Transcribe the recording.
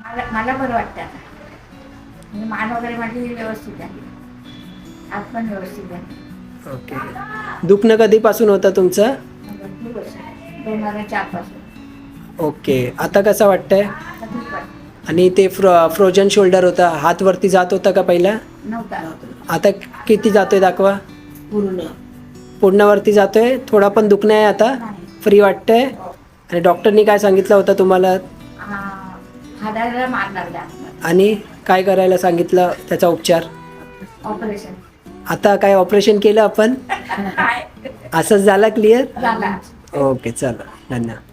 मला बरं वाटतं आता. म्हणजे मान वगैरे माझी व्यवस्थित आहे. हात पण व्यवस्थित आहे. ओके. दुखणं कधीपासून होतं तुमचं? भरपूर वर्ष 2004 पासून. ओके. आता कसं वाटतंय? आता ठीक वाटतं. आणि ते फ्रोजन शोल्डर होता, हात वरती जात होता का पहिला? नव्हता. आता किती जातोय दाखवा. पूर्ण पूर्ण वरती जातोय. थोडा पण दुखणं आहे आता? नाही. फ्री वाटतंय? हो. आणि डॉक्टरनी काय सांगितलं होतं तुम्हाला? हाडाला मार लागला. आणि काय करायला सांगितलं त्याचा उपचार? ऑपरेशन. आता काय ऑपरेशन केलं आपण? काय असंच झालं क्लिअर? झाला. ओके, चला, धन्यवाद.